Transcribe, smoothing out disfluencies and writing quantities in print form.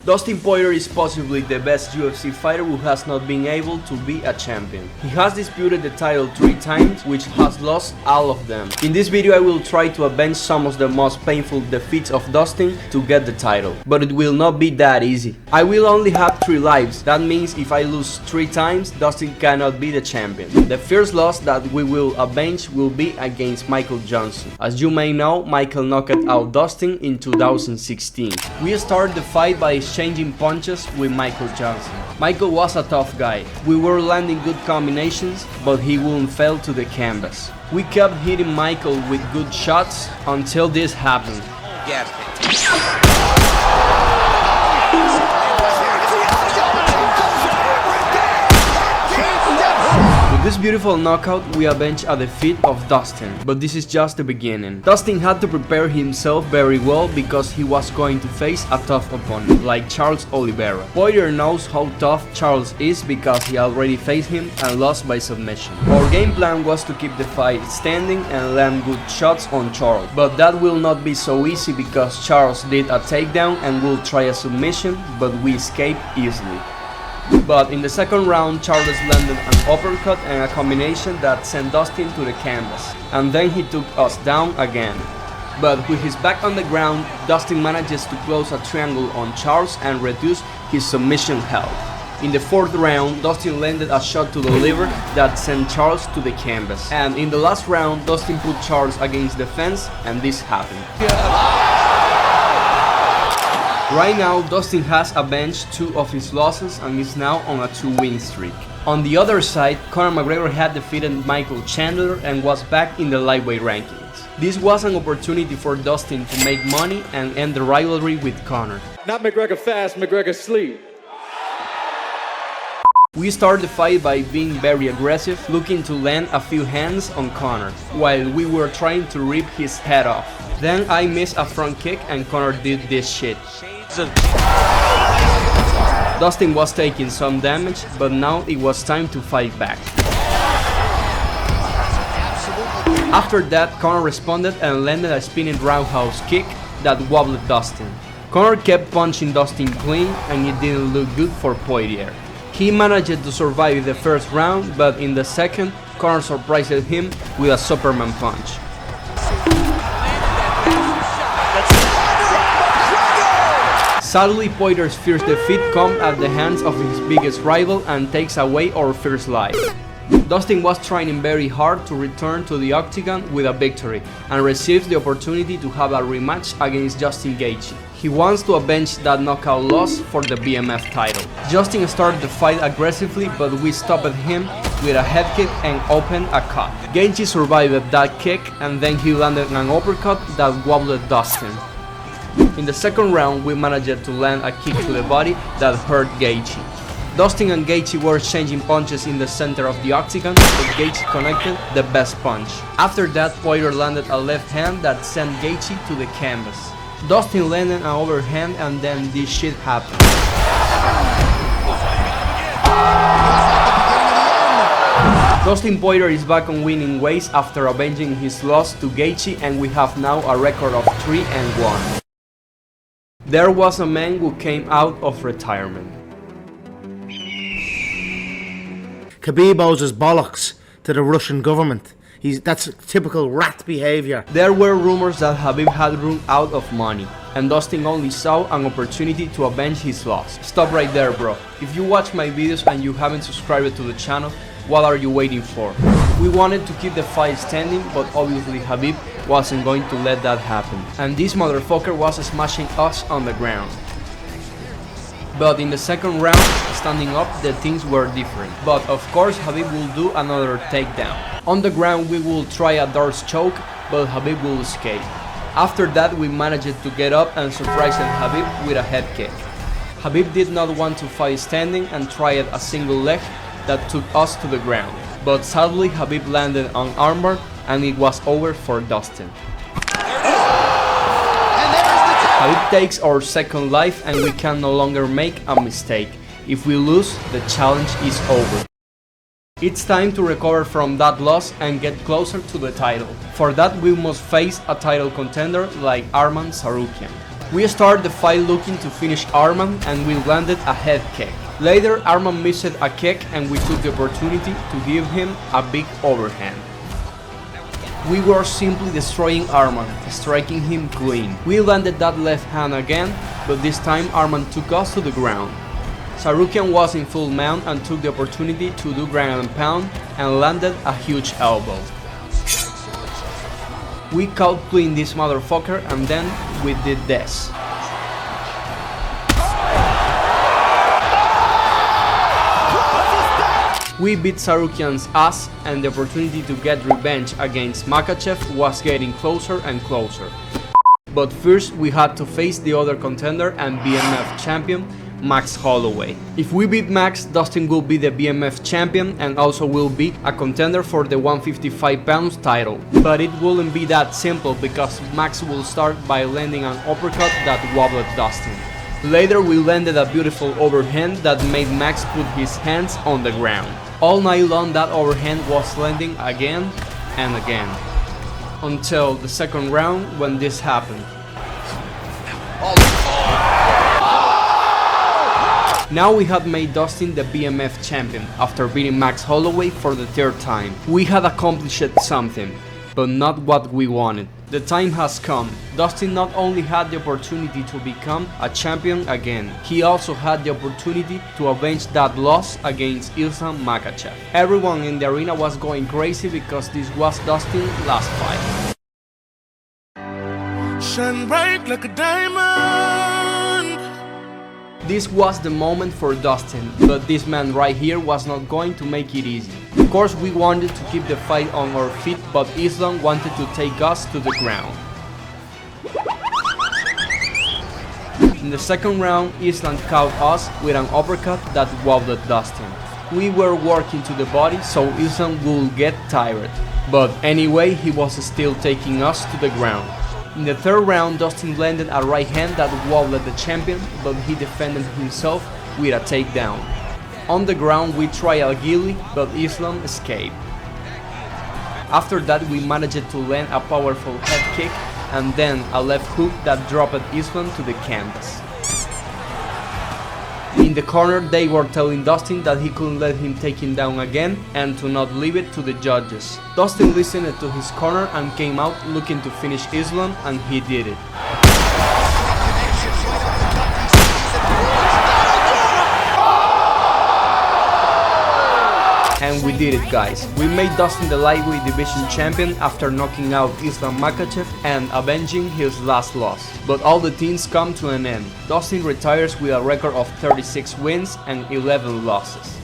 Dustin Poirier is possibly the best UFC fighter who has not been able to be a champion. He has disputed the title 3 times, which has lost all of them. In this video I will try to avenge some of the most painful defeats of Dustin to get the title, but it will not be that easy. I will only have 3 lives, that means if I lose 3 times, Dustin cannot be the champion. The first loss that we will avenge will be against Michael Jhonson. As you may know, Michael knocked out Dustin in 2016. We started the fight by exchanging punches with Michael Jhonson. Michael was a tough guy. We were landing good combinations, but he wouldn't fall to the canvas. We kept hitting Michael with good shots until this happened. With this beautiful knockout, we avenge a defeat of Dustin, but this is just the beginning. Dustin had to prepare himself very well because he was going to face a tough opponent, like Charles Oliveira. Poirier knows how tough Charles is because he already faced him and lost by submission. Our game plan was to keep the fight standing and land good shots on Charles, but that will not be so easy because Charles did a takedown and will try a submission, but we escaped easily. But in the second round, Charles landed an uppercut and a combination that sent Dustin to the canvas, and then he took us down again. But with his back on the ground, Dustin manages to close a triangle on Charles and reduce his submission health. In the fourth round, Dustin landed a shot to the liver that sent Charles to the canvas. And in the last round, Dustin put Charles against the fence, and this happened. Right now, Dustin has avenged 2 of his losses and is now on a 2-win streak. On the other side, Conor McGregor had defeated Michael Chandler and was back in the lightweight rankings. This was an opportunity for Dustin to make money and end the rivalry with Conor. Not McGregor fast, McGregor sleep. We started the fight by being very aggressive, looking to land a few hands on Conor, while we were trying to rip his head off. Then I missed a front kick and Conor did this shit. Dustin was taking some damage, but now it was time to fight back. After that, Conor responded and landed a spinning roundhouse kick that wobbled Dustin. Conor kept punching Dustin clean and it didn't look good for Poirier. He managed to survive the first round, but in the second, Conor surprised him with a Superman punch. Sadly, Poirier's first defeat comes at the hands of his biggest rival and takes away our first life. Dustin was training very hard to return to the octagon with a victory and receives the opportunity to have a rematch against Justin Gaethje. He wants to avenge that knockout loss for the BMF title. Justin started the fight aggressively, but we stopped him with a head kick and opened a cut. Gaethje survived that kick and then he landed an uppercut that wobbled Dustin. In the second round, we managed to land a kick to the body that hurt Gaethje. Dustin and Gaethje were exchanging punches in the center of the octagon, but Gaethje connected the best punch. After that, Poirier landed a left hand that sent Gaethje to the canvas. Dustin landed an overhand and then this shit happened. Dustin Poirier is back on winning ways after avenging his loss to Gaethje, and we have now a record of 3-1. There was a man who came out of retirement. Khabib owes his bollocks to the Russian government. That's typical rat behavior. There were rumors that Khabib had run out of money, and Dustin only saw an opportunity to avenge his loss. Stop right there, bro. If you watch my videos and you haven't subscribed to the channel, what are you waiting for? We wanted to keep the fight standing, but obviously Khabib wasn't going to let that happen. And this motherfucker was smashing us on the ground. But in the second round, standing up, the things were different. But of course Khabib will do another takedown. On the ground we will try a Darce choke, but Khabib will escape. After that we managed to get up and surprised Khabib with a head kick. Khabib did not want to fight standing and tried a single leg that took us to the ground. But sadly Khabib landed an armbar and it was over for Dustin. Khabib takes our second life and we can no longer make a mistake. If we lose, the challenge is over. It's time to recover from that loss and get closer to the title. For that we must face a title contender like Tsarukyan. We started the fight looking to finish Arman and we landed a head kick. Later, Arman missed a kick and we took the opportunity to give him a big overhand. We were simply destroying Arman, striking him clean. We landed that left hand again, but this time Arman took us to the ground. Tsarukyan was in full mount and took the opportunity to do ground and pound and landed a huge elbow. We caught clean this motherfucker and then we did this. We beat Tsarukyan's ass and the opportunity to get revenge against Makhachev was getting closer and closer. But first we had to face the other contender and BMF champion, Max Holloway. If we beat Max, Dustin will be the BMF champion and also will be a contender for the 155 pounds title. But it wouldn't be that simple because Max will start by landing an uppercut that wobbled Dustin. Later we landed a beautiful overhand that made Max put his hands on the ground. All night long that overhand was landing again and again. Until the second round when this happened. Now we had made Dustin the BMF champion after beating Max Holloway for the third time. We had accomplished something, but not what we wanted. The time has come. Dustin not only had the opportunity to become a champion again, he also had the opportunity to avenge that loss against Islam Makhachev. Everyone in the arena was going crazy because this was Dustin's last fight. Shine bright like a diamond. This was the moment for Dustin, but this man right here was not going to make it easy. Of course we wanted to keep the fight on our feet, but Islam wanted to take us to the ground. In the second round, Islam caught us with an uppercut that wobbled Dustin. We were working to the body so Islam would get tired, but anyway he was still taking us to the ground. In the third round, Dustin landed a right hand that wobbled the champion, but he defended himself with a takedown. On the ground we tried a ghillie, but Islam escaped. After that we managed to land a powerful head kick and then a left hook that dropped Islam to the canvas. In the corner they were telling Dustin that he couldn't let him take him down again and to not leave it to the judges. Dustin listened to his corner and came out looking to finish Islam, and he did it. And we did it, guys. We made Dustin the lightweight division champion after knocking out Islam Makhachev and avenging his last loss. But all the things come to an end. Dustin retires with a record of 36 wins and 11 losses.